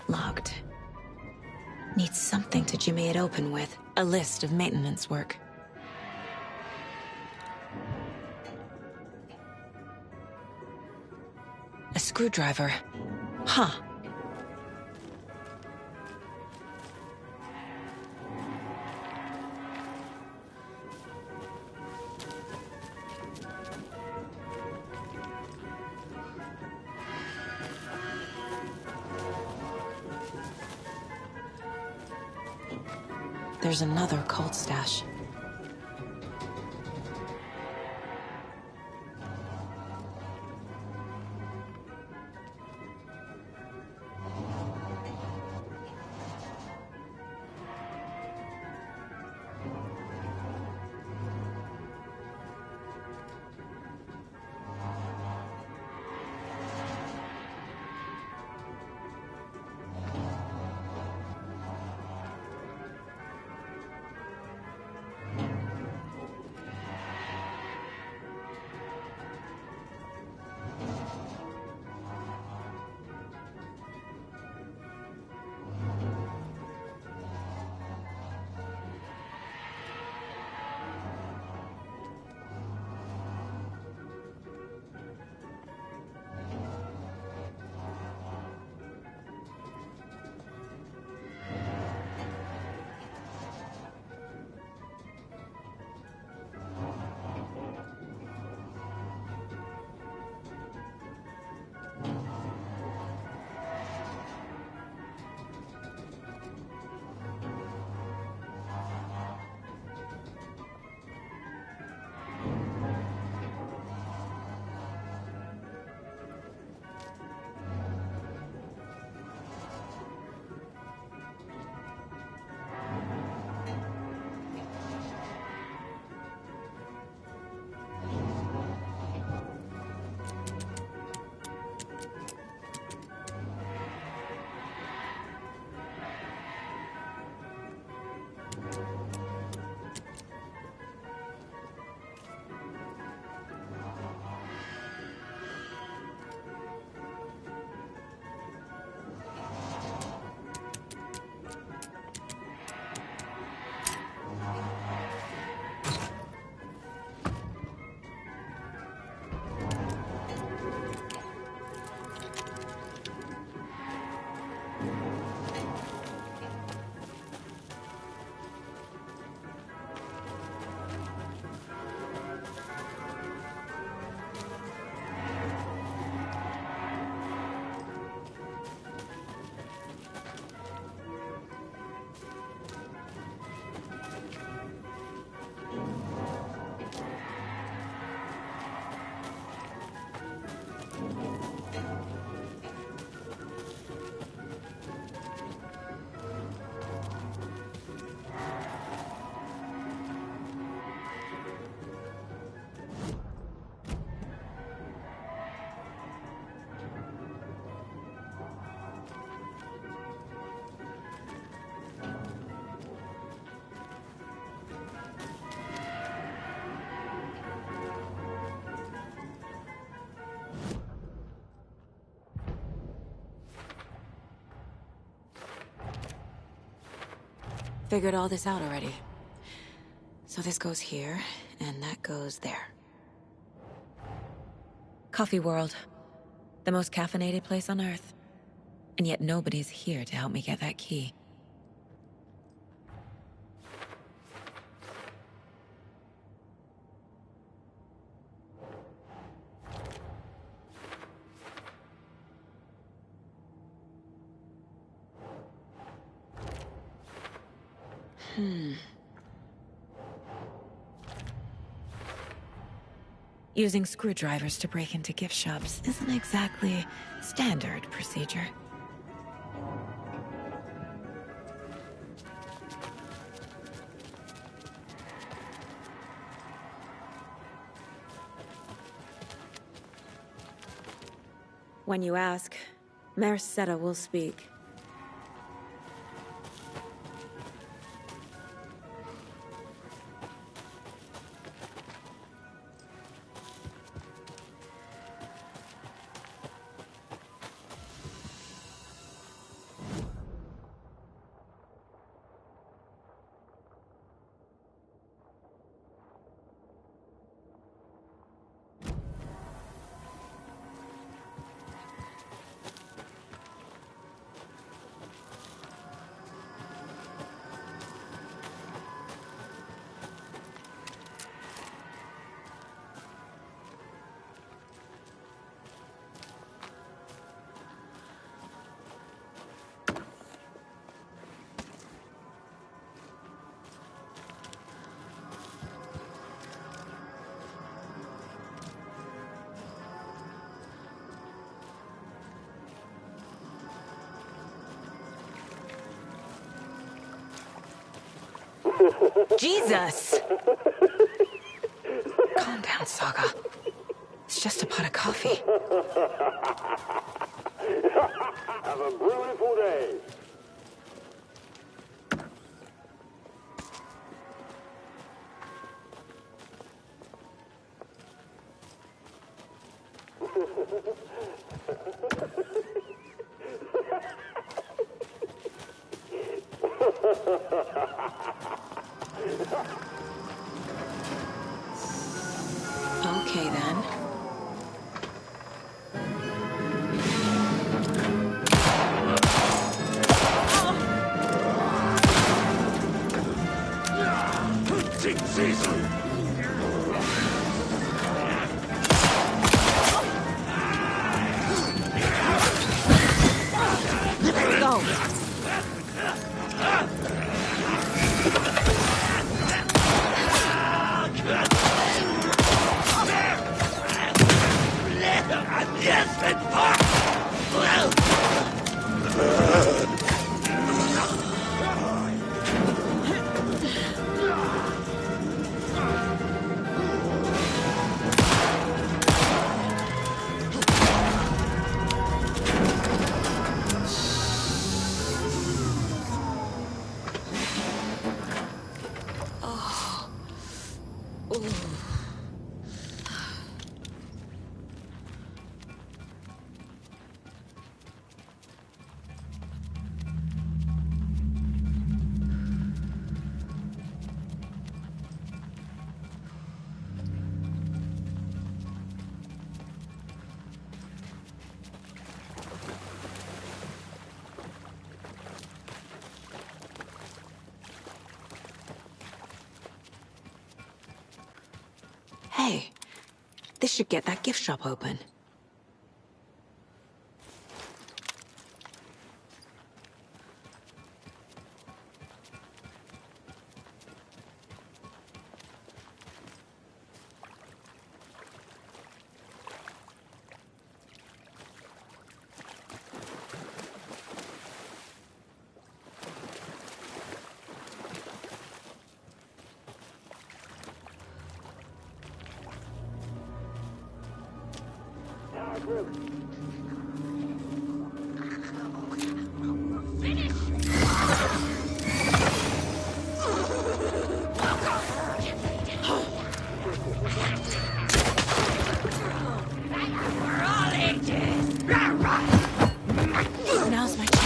[SPEAKER 19] Locked. Need something to jimmy it open with.
[SPEAKER 4] A list of maintenance work.
[SPEAKER 19] A screwdriver. Huh.
[SPEAKER 4] There's another Colt stash. Figured all this out already. So this goes here, and that goes there.
[SPEAKER 19] Coffee World. The most caffeinated place on Earth. And yet nobody's here to help me get that key. Using screwdrivers to break into gift shops isn't exactly standard procedure. When you ask, Merceda will speak. Jesus! Calm down, Saga. It's just a pot of coffee.
[SPEAKER 17] Have a beautiful day.
[SPEAKER 4] Okay, then.
[SPEAKER 19] Go! Hey, this should get that gift shop open. Now's my chance.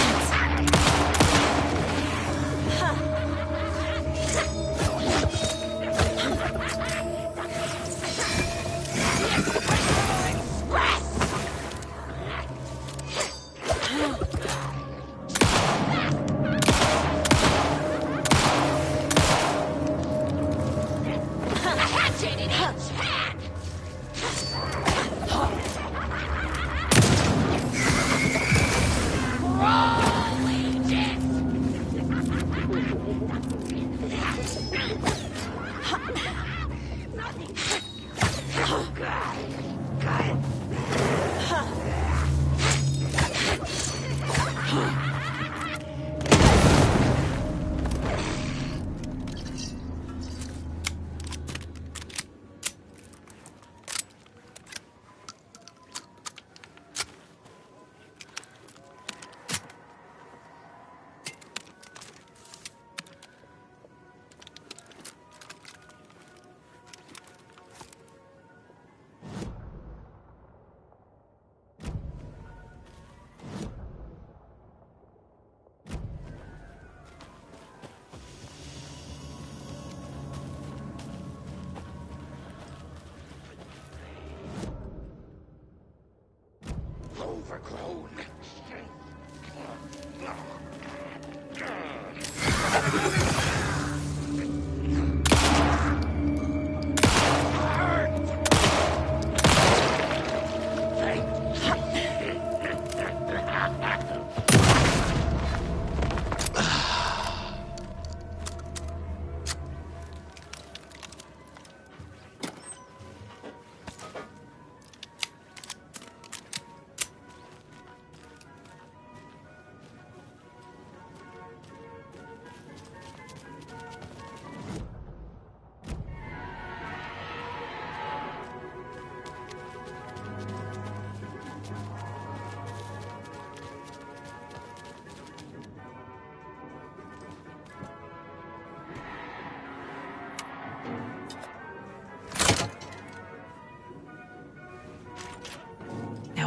[SPEAKER 2] Overgrown.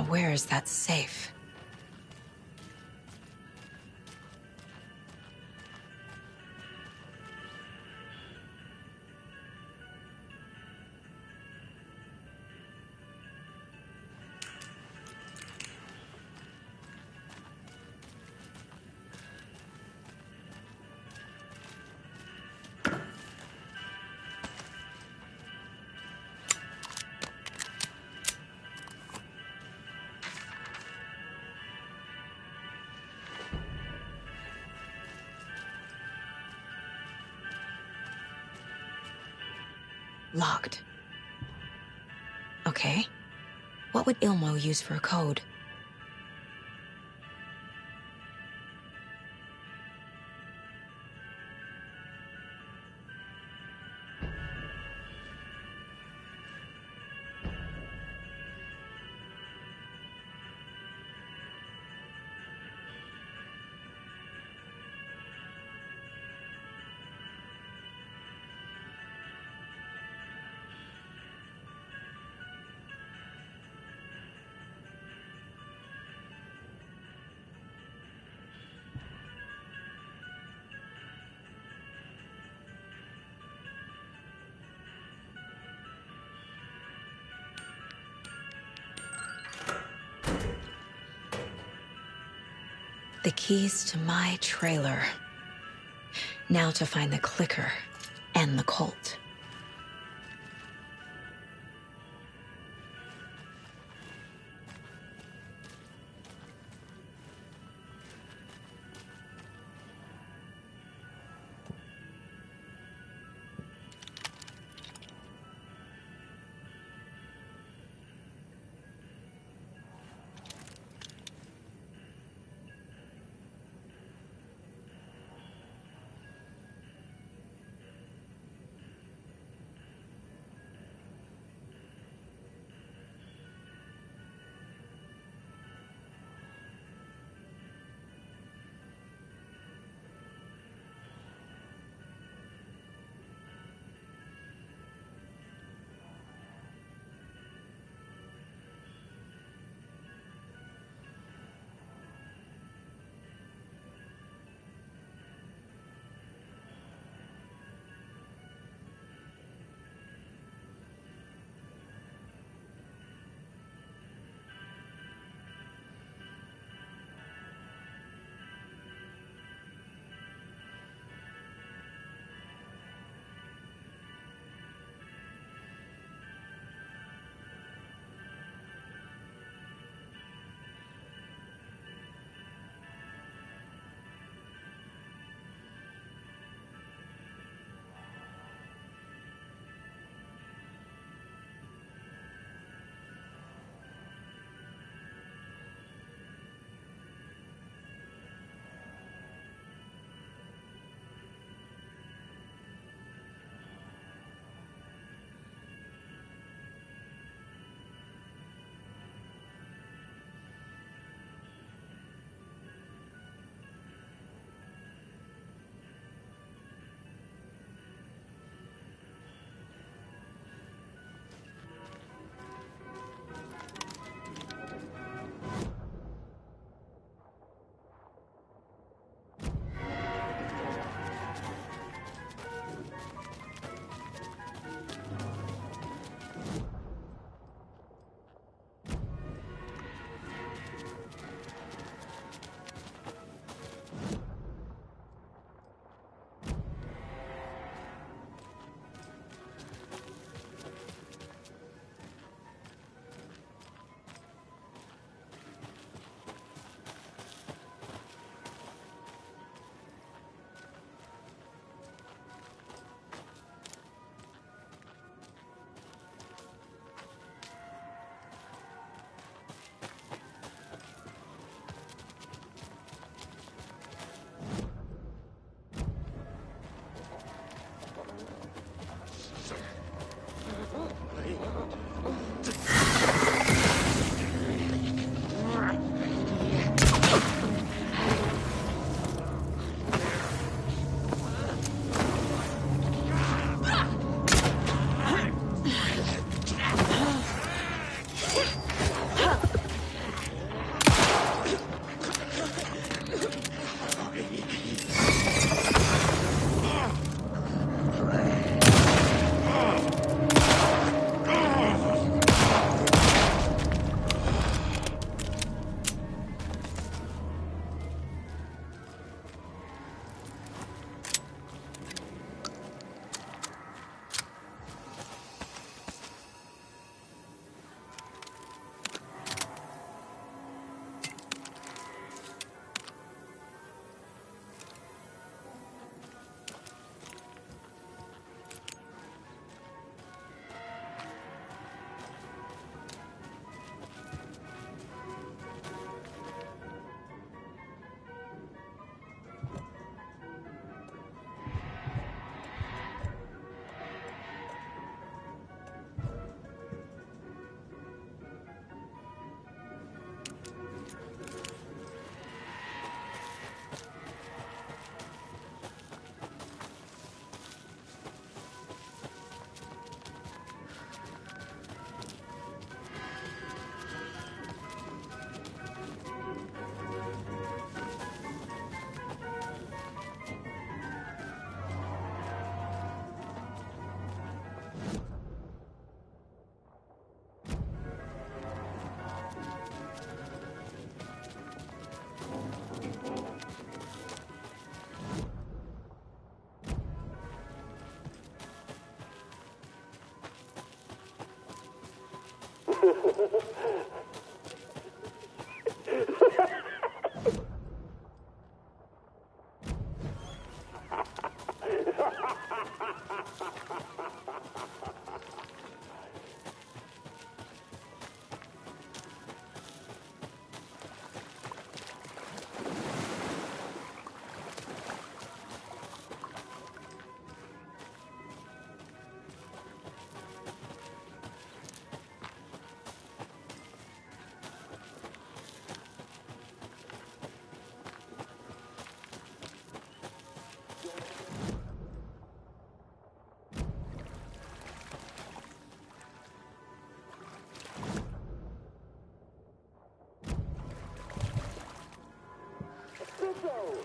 [SPEAKER 19] where is that safe? Locked. Okay. What would Ilmo use for a code? The keys to my trailer. Now to find the clicker and the Colt.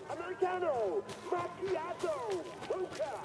[SPEAKER 21] Americano! Macchiato! Mocha!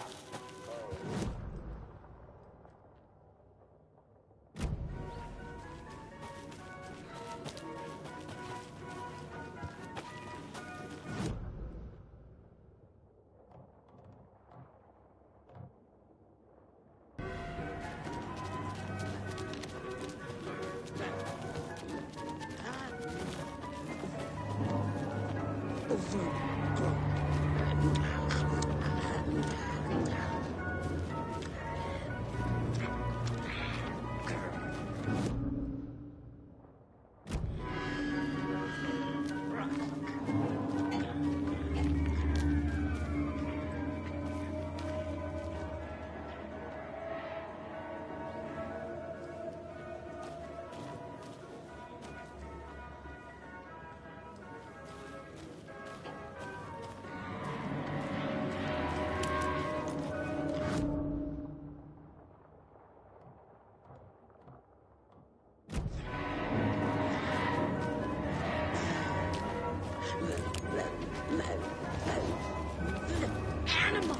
[SPEAKER 21] Animal!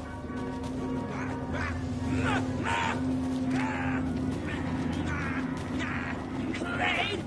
[SPEAKER 21] Blade!